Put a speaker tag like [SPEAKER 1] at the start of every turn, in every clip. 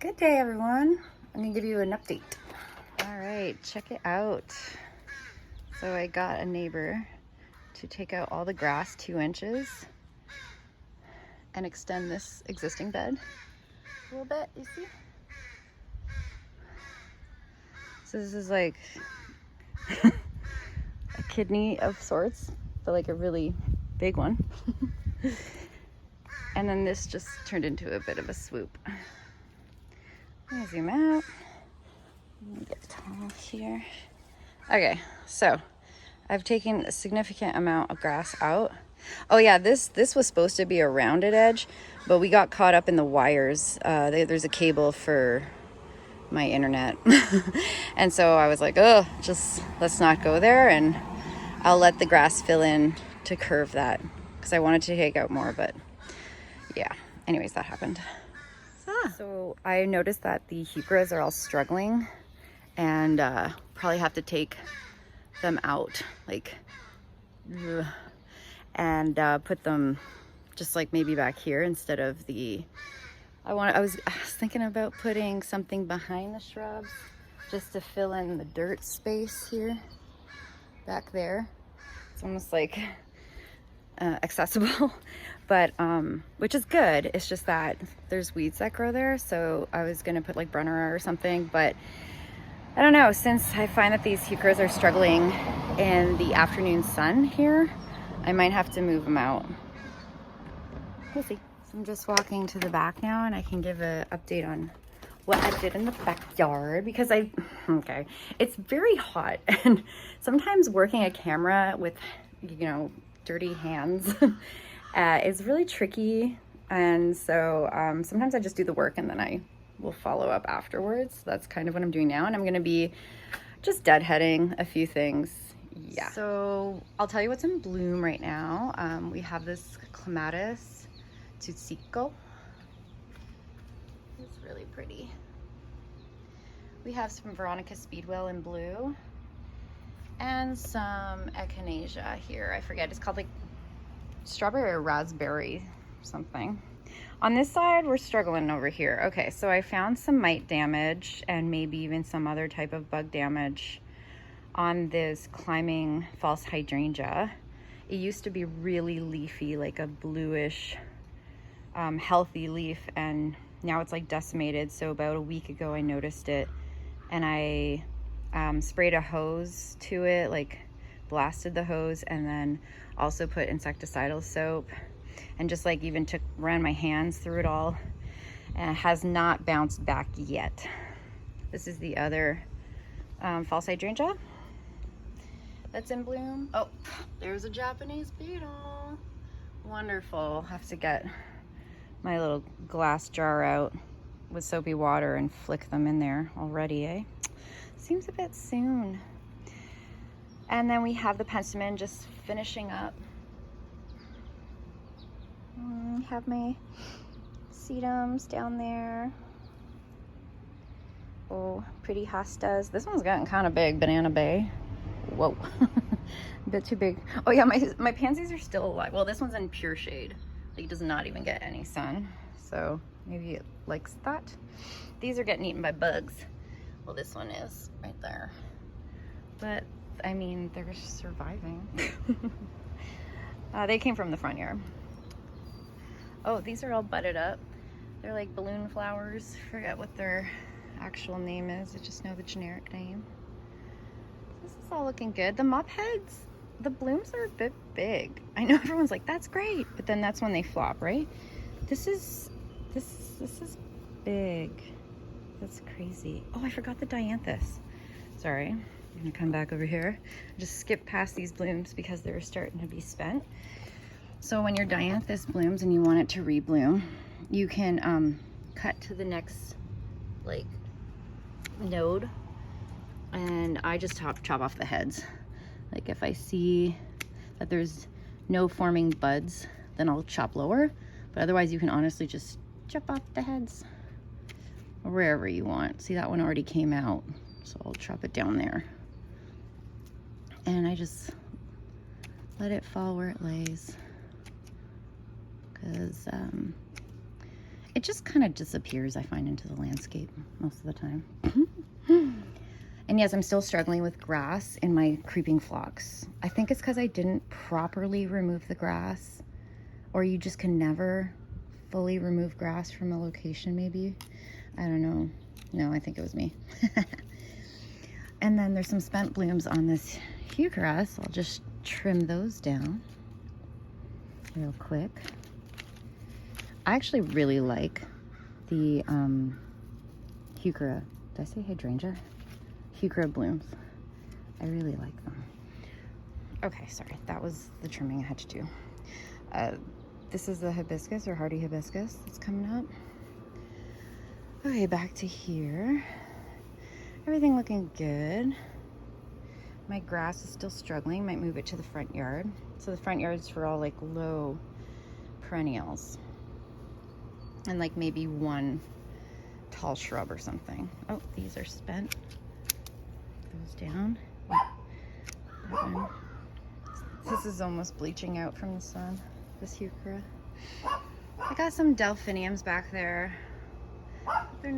[SPEAKER 1] Good day, everyone. I'm gonna give you an update. All right, check it out. So I got a neighbor to take out all the grass 2 inches and extend this existing bed a little bit, you see? So this is like a kidney of sorts, but like a really big one. And then this just turned into a bit of a swoop. Let me zoom out. Let me get tall here. Okay, so I've taken a significant amount of grass out. Oh yeah, this was supposed to be a rounded edge, but we got caught up in the wires. There's a cable for my internet. And so I was like, oh, just let's not go there, and I'll let the grass fill in to curve that, because I wanted to take out more, but yeah. Anyways, that happened. So I noticed that the heucheras are all struggling, and probably have to take them out, like, and put them just like maybe back here instead of the, I was thinking about putting something behind the shrubs just to fill in the dirt space here, back there. It's almost like accessible, but which is good. It's just that there's weeds that grow there, so I was gonna put like Brunner or something, but I don't know, since I find that these heucheras are struggling in the afternoon sun here, I might have to move them out. We'll see. So I'm just walking to the back now, and I can give an update on what I did in the backyard, because okay, it's very hot, and sometimes working a camera with, dirty hands is really tricky. And so sometimes I just do the work and then I will follow up afterwards. That's kind of what I'm doing now, and I'm gonna be just deadheading a few things. Yeah. So I'll tell you what's in bloom right now. We have this Clematis Tutsico. It's really pretty. We have some Veronica Speedwell in blue, and some Echinacea here. I forget, it's called like strawberry or raspberry something. On this side, we're struggling over here. Okay, so I found some mite damage and maybe even some other type of bug damage on this climbing false hydrangea. It used to be really leafy, like a bluish, healthy leaf, and now it's like decimated. So about a week ago, I noticed it, and I sprayed a hose to it, like blasted the hose, and then also put insecticidal soap, and just like even ran my hands through it all, and it has not bounced back yet. This is the other false hydrangea that's in bloom. Oh, there's a Japanese beetle. Wonderful. I'll have to get my little glass jar out with soapy water and flick them in there already, eh? Seems a bit soon. And then we have the penstemon just finishing up. Have my sedums down there. Oh, pretty hostas. This one's gotten kind of big, Banana Bay. Whoa, a bit too big. Oh yeah, my pansies are still alive. Well, this one's in pure shade. Like, it does not even get any sun, so maybe it likes that. These are getting eaten by bugs. Well, this one is right there. But I mean, they're surviving. They came from the front yard. Oh, these are all budded up. They're like balloon flowers. Forget what their actual name is. I just know the generic name. This is all looking good. The mop heads, the blooms are a bit big. I know everyone's like, that's great, but then that's when they flop, right? This is big. That's crazy. Oh, I forgot the dianthus. Sorry. I'm gonna come back over here. Just skip past these blooms because they're starting to be spent. So when your dianthus blooms and you want it to rebloom, you can cut to the next like node, and I just chop off the heads. Like, if I see that there's no forming buds, then I'll chop lower, but otherwise you can honestly just chop off the heads wherever you want. See, that one already came out, so I'll chop it down there, and I just let it fall where it lays, because it just kind of disappears, I find, into the landscape most of the time. And yes, I'm still struggling with grass in my creeping phlox. I think it's because I didn't properly remove the grass, or you just can never fully remove grass from a location, maybe. I don't know. No, I think it was me. And then there's some spent blooms on this heuchera, so I'll just trim those down real quick. I actually really like the heuchera. Did I say hydrangea? Heuchera blooms. I really like them. Okay, sorry. That was the trimming I had to do. This is the hibiscus or hardy hibiscus that's coming up. Okay, back to here. Everything looking good. My grass is still struggling. Might move it to the front yard. So the front yard's for all like low perennials. And like maybe one tall shrub or something. Oh, these are spent. Those down. This is almost bleaching out from the sun, this heuchera. I got some delphiniums back there. They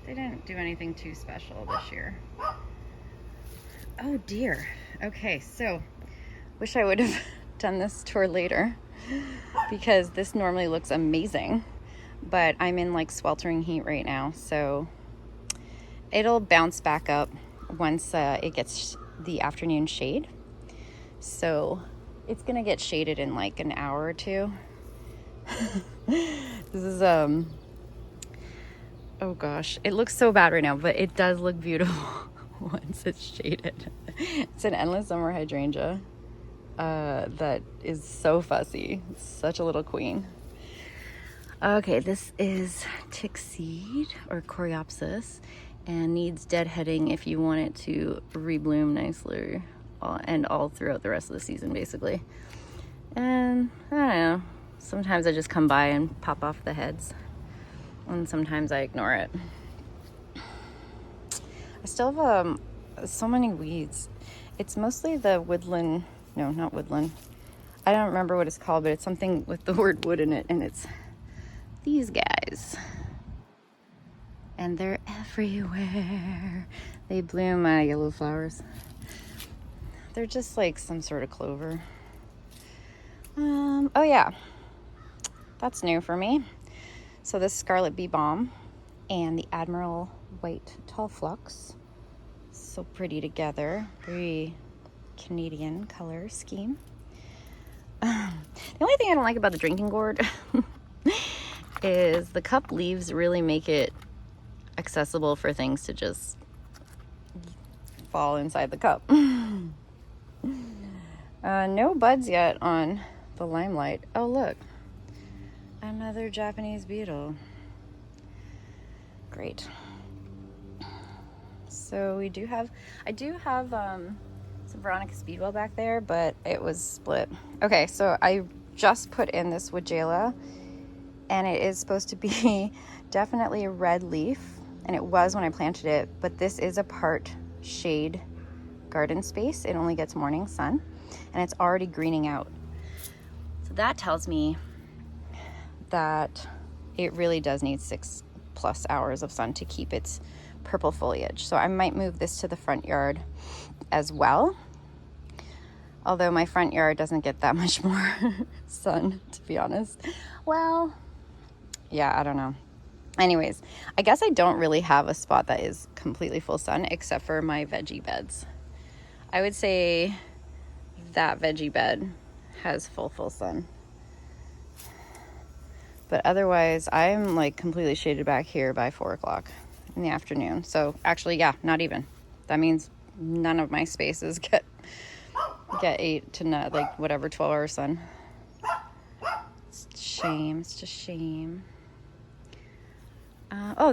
[SPEAKER 1] didn't do anything too special this year. Oh dear. Okay, so wish I would have done this tour later because this normally looks amazing, but I'm in like sweltering heat right now, so it'll bounce back up once it gets the afternoon shade. So it's gonna get shaded in like an hour or two. This is oh gosh, it looks so bad right now, but it does look beautiful once it's shaded. It's an endless summer hydrangea that is so fussy. It's such a little queen. Okay, this is tick seed or coreopsis and needs deadheading if you want it to rebloom nicely and all throughout the rest of the season, basically. And I don't know, sometimes I just come by and pop off the heads, and sometimes I ignore it. I still have so many weeds. It's mostly the woodland, no, not woodland. I don't remember what it's called, but it's something with the word wood in it, and it's these guys. And they're everywhere. They bloom yellow flowers. They're just like some sort of clover. Oh yeah, that's new for me. So this Scarlet Bee Balm and the Admiral White Tall Phlox, so pretty together. Very Canadian color scheme. The only thing I don't like about the drinking gourd is the cup leaves really make it accessible for things to just fall inside the cup. No buds yet on the Limelight. Oh look, another Japanese beetle. Great. So I do have some Veronica Speedwell back there, but it was split. Okay, so I just put in this Woodjala, and it is supposed to be definitely a red leaf, and it was when I planted it, but this is a part shade garden space. It only gets morning sun, and it's already greening out. So that tells me that it really does need 6+ hours of sun to keep its purple foliage. So I might move this to the front yard as well. Although my front yard doesn't get that much more sun, to be honest. Well, yeah, I don't know. Anyways, I guess I don't really have a spot that is completely full sun except for my veggie beds. I would say that veggie bed has full sun. But otherwise, I'm like completely shaded back here by 4 o'clock in the afternoon. So actually, yeah, not even. That means none of my spaces get 8 to not like whatever 12 hours sun. It's a shame. It's just shame. Oh,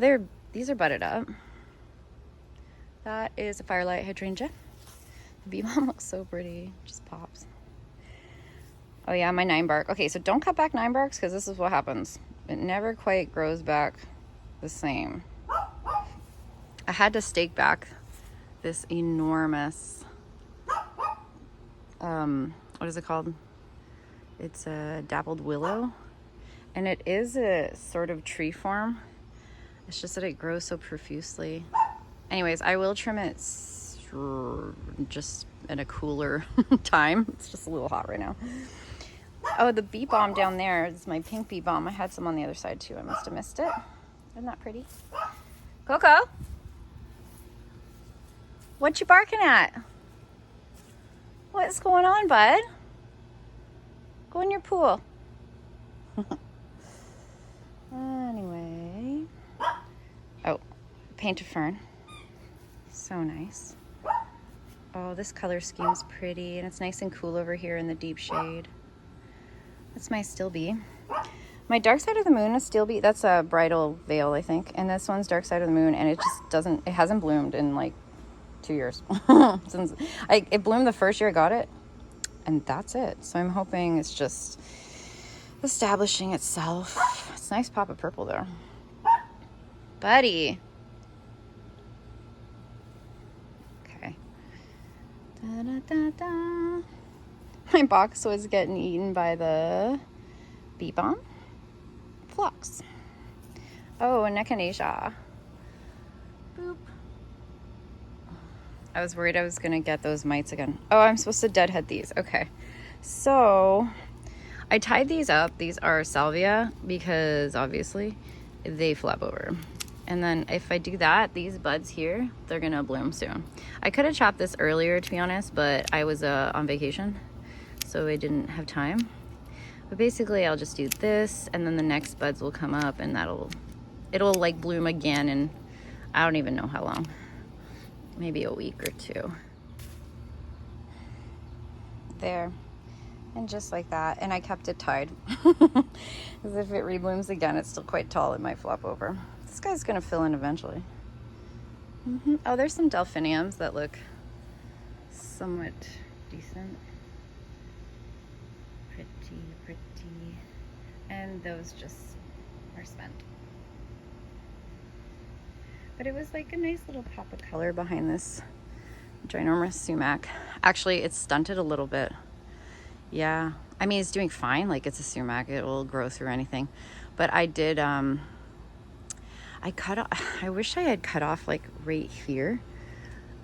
[SPEAKER 1] these are budded up. That is a Firelight hydrangea. The bee balm looks so pretty. Just pops. Oh yeah, my 9 bark. Okay, so don't cut back 9 barks because this is what happens. It never quite grows back the same. I had to stake back this enormous, what is it called? It's a dappled willow. And it is a sort of tree form. It's just that it grows so profusely. Anyways, I will trim it just at a cooler time. It's just a little hot right now. Oh, the bee balm down there is my pink bee balm. I had some on the other side too. I must have missed it. Isn't that pretty? Coco? What you barking at? What's going on, bud? Go in your pool. Anyway. Oh, paint a fern. So nice. Oh, this color scheme's pretty, and it's nice and cool over here in the deep shade. That's my still bee. My dark side of the moon is still bee. That's a bridal veil, I think. And this one's dark side of the moon, and it just doesn't, it hasn't bloomed in like 2 years. Since it bloomed the first year I got it, and that's it. So I'm hoping it's just establishing itself. It's a nice pop of purple there. Buddy. Okay. Da, da, da, da. My box was getting eaten by the bee balm. Phlox. Oh, and echinacea. Boop. I was worried I was gonna get those mites again. Oh, I'm supposed to deadhead these. Okay. So I tied these up. These are salvia because obviously they flap over. And then if I do that, these buds here, they're gonna bloom soon. I could have chopped this earlier, to be honest, but I was on vacation, so I didn't have time. But basically I'll just do this, and then the next buds will come up, and it'll like bloom again in I don't even know how long. Maybe a week or two. There. And just like that. And I kept it tied. Because if it reblooms again, it's still quite tall. It might flop over. This guy's going to fill in eventually. Oh, there's some delphiniums that look somewhat decent. Pretty, pretty. And those just are spent. But it was like a nice little pop of color behind this ginormous sumac. Actually, it's stunted a little bit. Yeah, I mean, it's doing fine. Like, it's a sumac. It will grow through anything. But I did, I wish I had cut off like right here.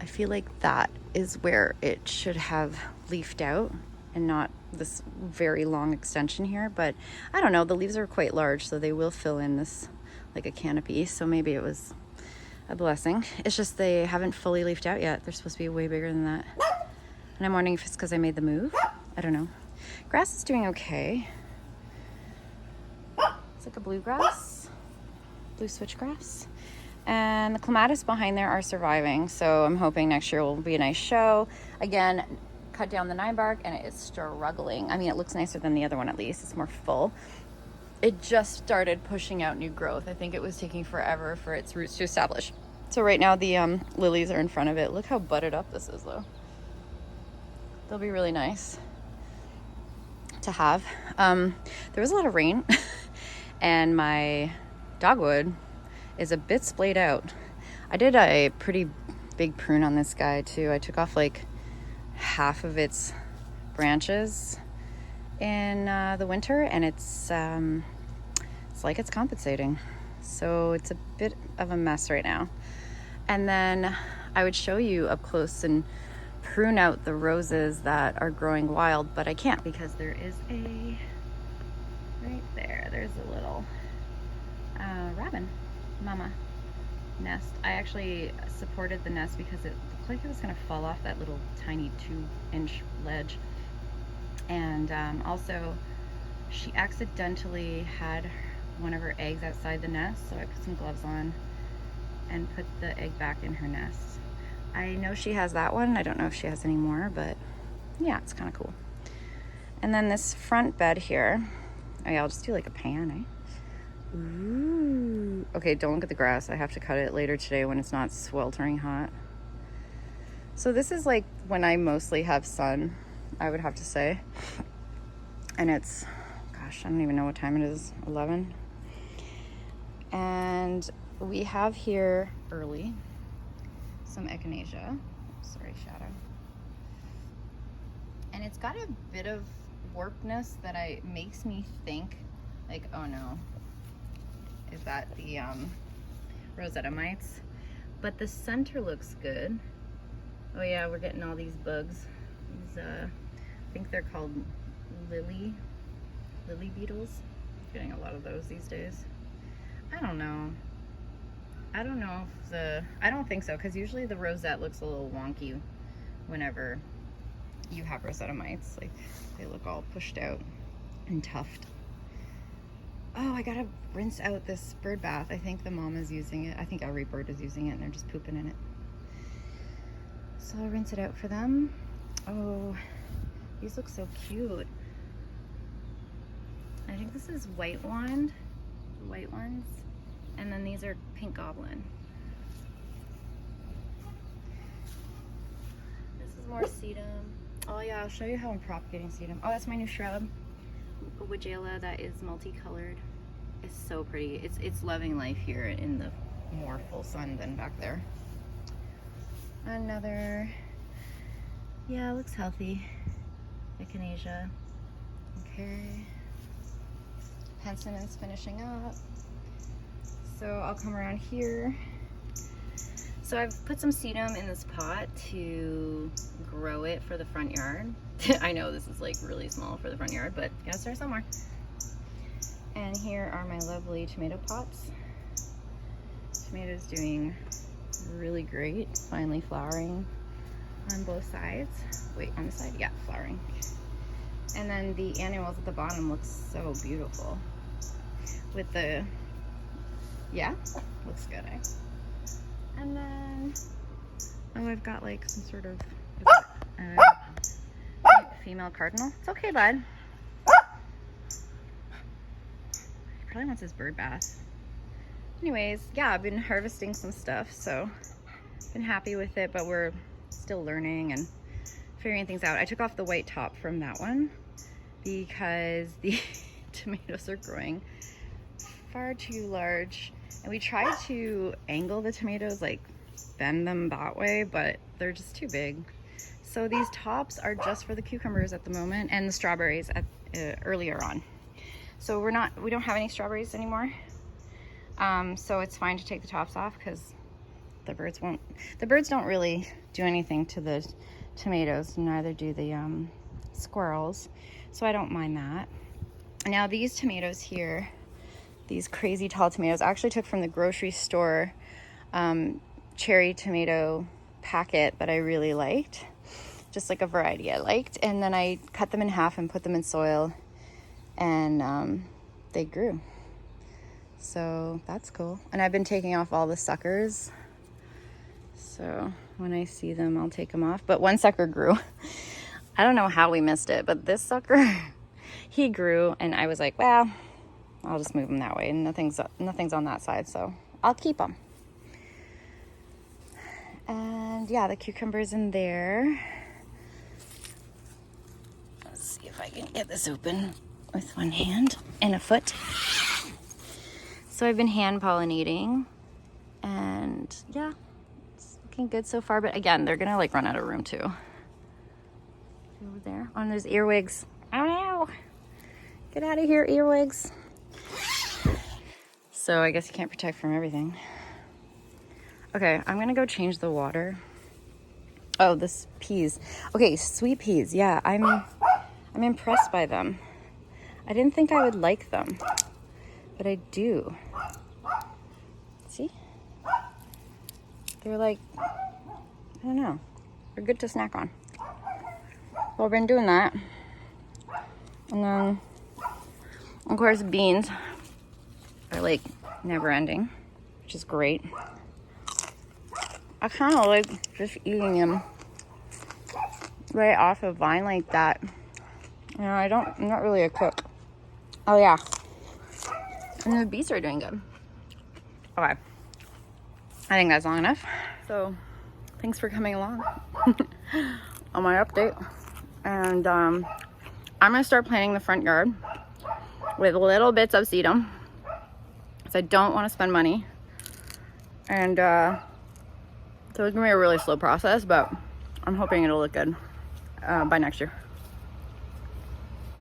[SPEAKER 1] I feel like that is where it should have leafed out and not this very long extension here. But I don't know, the leaves are quite large, so they will fill in this like a canopy. So maybe it was a blessing. It's just they haven't fully leafed out yet. They're supposed to be way bigger than that. And I'm wondering if it's because I made the move. I don't know. Grass is doing okay. It's like a bluegrass, blue switchgrass. And the clematis behind there are surviving. So I'm hoping next year will be a nice show. Again, cut down the 9-bark and it is struggling. I mean, it looks nicer than the other one at least. It's more full. It just started pushing out new growth. I think it was taking forever for its roots to establish. So right now the lilies are in front of it. Look how budded up this is though. They'll be really nice to have. There was a lot of rain and my dogwood is a bit splayed out. I did a pretty big prune on this guy too. I took off like half of its branches in the winter, and it's like it's compensating. So it's a bit of a mess right now. And then I would show you up close and prune out the roses that are growing wild, but I can't because there is a, right there, there's a little robin mama nest. I actually supported the nest because it looked like it was going to fall off that little tiny 2-inch ledge. And also she accidentally had one of her eggs outside the nest, so I put some gloves on and put the egg back in her nest. I know she has that one. I don't know if she has any more, but yeah, it's kind of cool. And then this front bed here, oh yeah, I'll just do like a pan, eh? Ooh. Okay, don't look at the grass. I have to cut it later today when it's not sweltering hot. So this is like when I mostly have sun, I would have to say. And it's, gosh, I don't even know what time it is, 11. And we have here early some echinacea. Sorry, shadow. And it's got a bit of warpness that makes me think Like, oh no. Is that the Rosetta mites? But the center looks good. Oh yeah, we're getting all these bugs. These, I think they're called lily beetles. Getting a lot of those these days. I don't know. I don't know if I don't think so, because usually the rosette looks a little wonky whenever you have rosetta mites. Like, they look all pushed out and tuft. Oh, I gotta rinse out this bird bath. I think the mom is using it. I think every bird is using it and they're just pooping in it. So I'll rinse it out for them. Oh, these look so cute. I think this is white wand, the white ones. And then these are pink goblin. This is more sedum. Oh yeah, I'll show you how I'm propagating sedum. Oh, that's my new shrub. A Weigela that is multicolored. It's so pretty. It's loving life here in the more full sun than back there. Another, yeah, it looks healthy. Echinacea. Okay. Pensamen's finishing up. So I'll come around here. So I've put some sedum in this pot to grow it for the front yard. I know this is like really small for the front yard, but gotta start somewhere. And here are my lovely tomato pots. Tomatoes doing really great, finally flowering on both sides. Wait, on the side, yeah, flowering. And then the annuals at the bottom look so beautiful. With the, yeah, looks good, eh? And then, oh, I've got like some sort of female cardinal. It's okay, bud. He probably wants his bird bath. Anyways, yeah, I've been harvesting some stuff, so been happy with it, but we're still learning and figuring things out. I took off the white top from that one because the tomatoes are growing far too large. And we tried to angle the tomatoes, like bend them that way, but they're just too big. So these tops are just for the cucumbers at the moment and the strawberries at earlier on. So we don't have any strawberries anymore. So it's fine to take the tops off because the birds don't really do anything to the tomatoes, neither do the squirrels. So I don't mind that. Now these tomatoes here, these crazy tall tomatoes, I actually took from the grocery store cherry tomato packet that I really liked, just like a variety I liked, and then I cut them in half and put them in soil, and they grew. So that's cool. And I've been taking off all the suckers, so when I see them I'll take them off. But one sucker grew. I don't know how we missed it, but this sucker he grew, and I was like, well, I'll just move them that way, and nothing's on that side, so I'll keep them. And yeah, the cucumbers in there. Let's see if I can get this open with one hand and a foot. So I've been hand pollinating, and yeah, it's looking good so far, but again, they're gonna like run out of room too. Over there on those earwigs. Oh no! Get out of here, earwigs. So I guess you can't protect from everything. Okay, I'm gonna go change the water. Oh, this peas. Okay, sweet peas. Yeah, I'm impressed by them. I didn't think I would like them, but I do. See? They're like, I don't know. They're good to snack on. So I've been doing that. And then, of course, beans are like never ending, which is great. I kind of like just eating them right off a vine like that. You know, I'm not really a cook. Oh yeah. And the beets are doing good. Okay. I think that's long enough. So thanks for coming along on my update. And I'm gonna start planting the front yard with little bits of sedum, because I don't want to spend money. And so it's gonna be a really slow process, but I'm hoping it'll look good by next year.